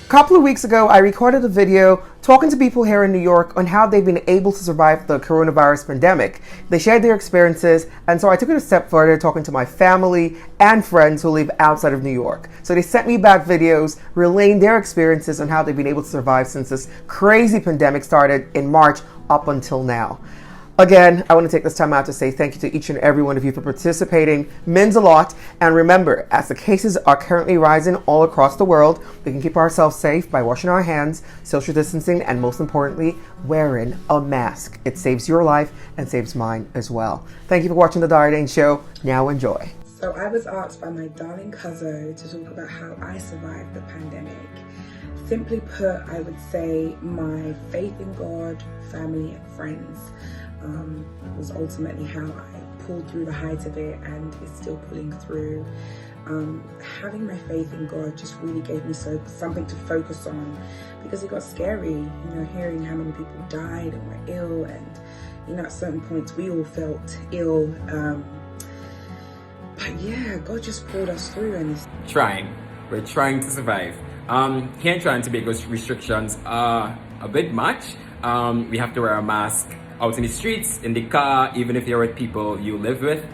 A couple of weeks ago, I recorded a video talking to people here in New York on how they've been able to survive the coronavirus pandemic. They shared their experiences, and so I took it a step further, talking to my family and friends who live outside of New York. So they sent me back videos relaying their experiences on how they've been able to survive since this crazy pandemic started in March up until now. Again, I want to take this time out to say thank you to each and every one of you for participating. It means a lot. And remember, as the cases are currently rising all across the world, we can keep ourselves safe by washing our hands, social distancing, and most importantly, wearing a mask. It saves your life and saves mine as well. Thank you for watching The Diary Show. Now enjoy. So I was asked by my darling cousin to talk about how I survived the pandemic. Simply put, I would say my faith in God, family, and friends was ultimately how I pulled through the height of it and is still pulling through. Having my faith in God just really gave me something to focus on, because it got scary, hearing how many people died and were ill, and at certain points we all felt ill. But yeah, God just pulled us through, and we're trying to survive. Here in Trying to be because restrictions are a bit much. We have to wear a mask out in the streets, in the car, even if you're with people you live with.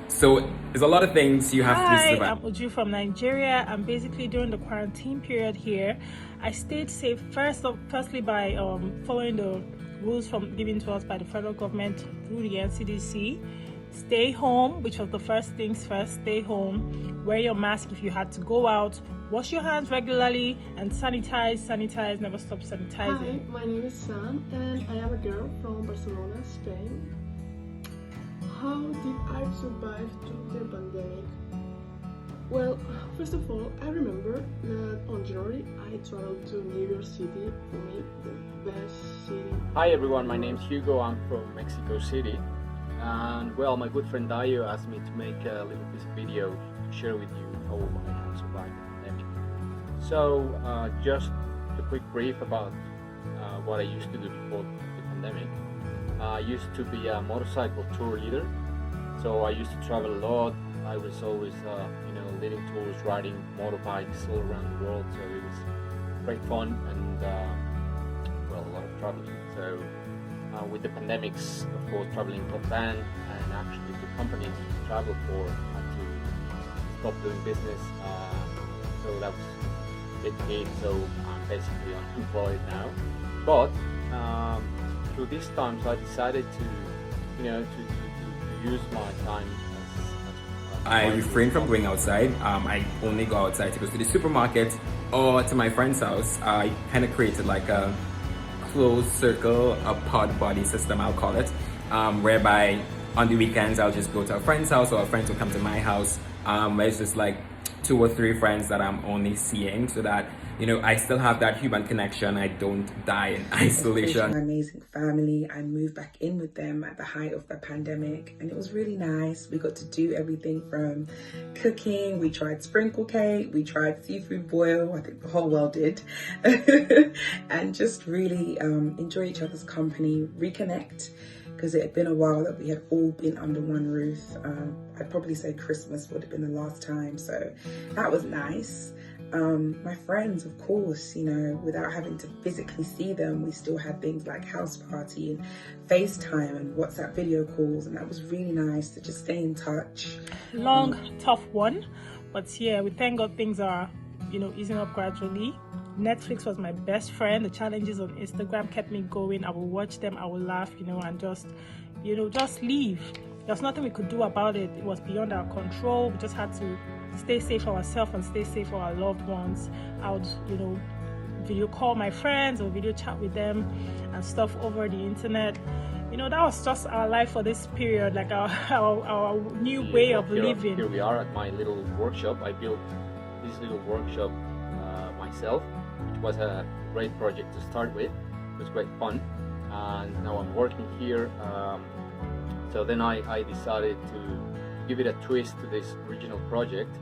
So there's a lot of things you have to survive. Hi, I'm Uju from Nigeria, and basically during the quarantine period here, I stayed safe firstly by following the rules given to us by the federal government through the NCDC. Stay home, which was the first things first. Stay home, wear your mask if you had to go out, wash your hands regularly, and sanitize, never stop sanitizing. Hi, my name is Sam, and I am a girl from Barcelona, Spain. How did I survive through the pandemic? Well, first of all, I remember that on January I traveled to New York City. For me, the best city. Hi everyone, my name is Hugo, I'm from Mexico City. And well, my good friend Dayo asked me to make a little piece of video to share with you how I have survived the pandemic. So just a quick brief about what I used to do before the pandemic. I used to be a motorcycle tour leader, so I used to travel a lot. I was always leading tours, riding motorbikes all around the world, so it was great fun and a lot of traveling. So with the pandemics, of course, traveling got banned, and actually the companies to travel for had to stop doing business. So that was a big hit. So I'm basically unemployed now. But through these times, I decided to use my time. I refrain from going outside. I only go outside to go to the supermarket or to my friend's house. I kind of created like a closed circle, a pod body system, I'll call it, whereby on the weekends I'll just go to a friend's house, or a friend will come to my house, where it's just like 2 or 3 friends that I'm only seeing, so that I still have that human connection. I don't die in isolation. My amazing family, I moved back in with them at the height of the pandemic, and it was really nice. We got to do everything from cooking, we tried sprinkle cake, we tried seafood boil, I think the whole world did, and just really enjoy each other's company, reconnect, because it had been a while that we had all been under one roof. I'd probably say Christmas would have been the last time, so that was nice. My friends, of course, without having to physically see them, we still had things like house party and FaceTime and WhatsApp video calls, and that was really nice to just stay in touch. Long, tough one, but yeah, we thank God things are, easing up gradually. Netflix was my best friend. The challenges on Instagram kept me going. I will watch them, I will laugh, and just leave. There's nothing we could do about it. It was beyond our control. We just had to stay safe for ourselves and stay safe for our loved ones. I would, video call my friends or video chat with them and stuff over the internet. That was just our life for this period, like our new way of living. Here we are at my little workshop. I built this little workshop myself, which was a great project to start with. It was great fun, and now I'm working here. So then I decided to give it a twist to this original project,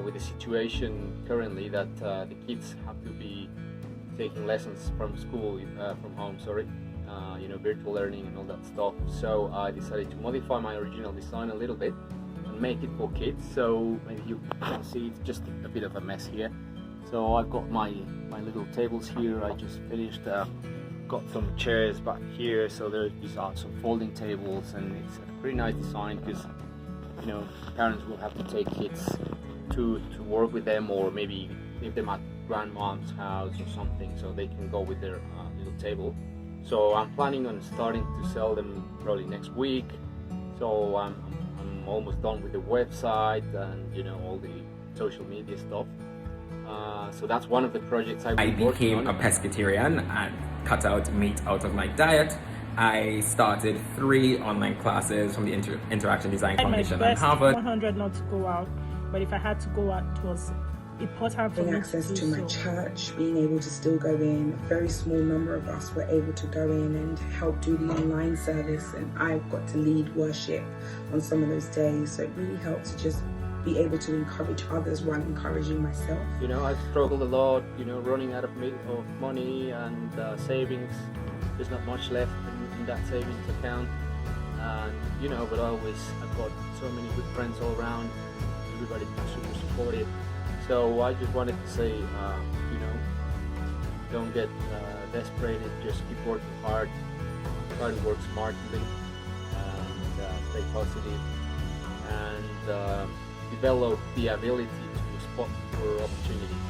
with the situation currently that the kids have to be taking lessons from school, from home, virtual learning and all that stuff. So I decided to modify my original design a little bit and make it for kids. So maybe you can see it's just a bit of a mess here. So I've got my little tables here. I just finished. Got some chairs back here. So these are some folding tables, and it's a pretty nice design because parents will have to take kids to work with them, or maybe leave them at grandmom's house or something, so they can go with their little table. So I'm planning on starting to sell them probably next week. So I'm almost done with the website and all the social media stuff. So that's one of the projects I became a pescatarian and cut out meat out of my diet. I started 3 online classes from the Interaction Design Foundation at Harvard. 100 not to go out, but if I had to go out, it was important for me access to to do my so. church, being able to still go in. A very small number of us were able to go in and help do the online service, and I got to lead worship on some of those days. So it really helped to just be able to encourage others while encouraging myself. I've struggled a lot, running out of money and savings. There's not much left in that savings account, and but I've got so many good friends all around. Everybody's super supportive. So I just wanted to say, don't get desperate. Just keep working hard. Try to work smartly and stay positive, and develop the ability to spot for opportunities.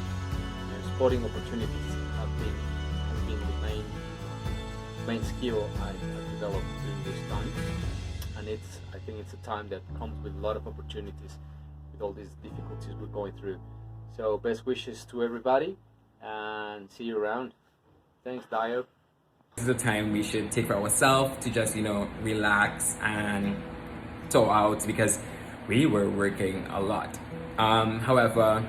Spotting opportunities has been the main skill I've developed during this time, and I think it's a time that comes with a lot of opportunities with all these difficulties we're going through. So best wishes to everybody, and see you around. Thanks, Dio. This is a time we should take for ourselves to just relax and thaw out, because we were working a lot. However,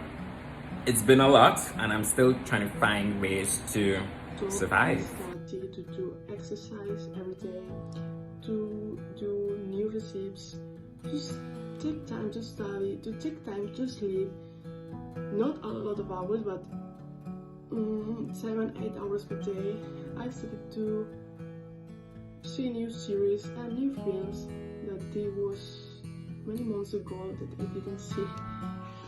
it's been a lot, and I'm still trying to find ways to survive. Started to do exercise every day, to do new recipes, just take time to study, to take time to sleep. Not a lot of hours, but 7-8 hours per day. I started to see new series and new films that there was many months ago that I didn't see.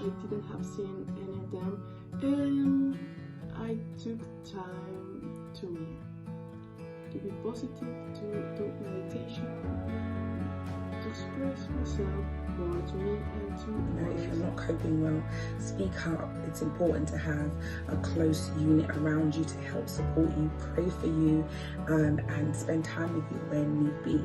I didn't have seen any of them, and I took time to be positive, to do meditation, to express myself more to me and to If you're not coping well, speak up. It's important to have a close unit around you to help support you, pray for you, and spend time with you when need be.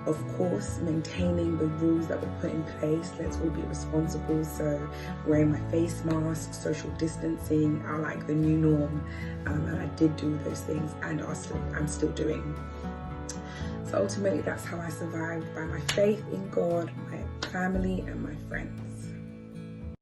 Of course, maintaining the rules that were put in place. Let's all be responsible. So wearing my face mask, social distancing are like the new norm. And I did do those things, and I'm still doing. So ultimately, that's how I survived, by my faith in God, my family, and my friends.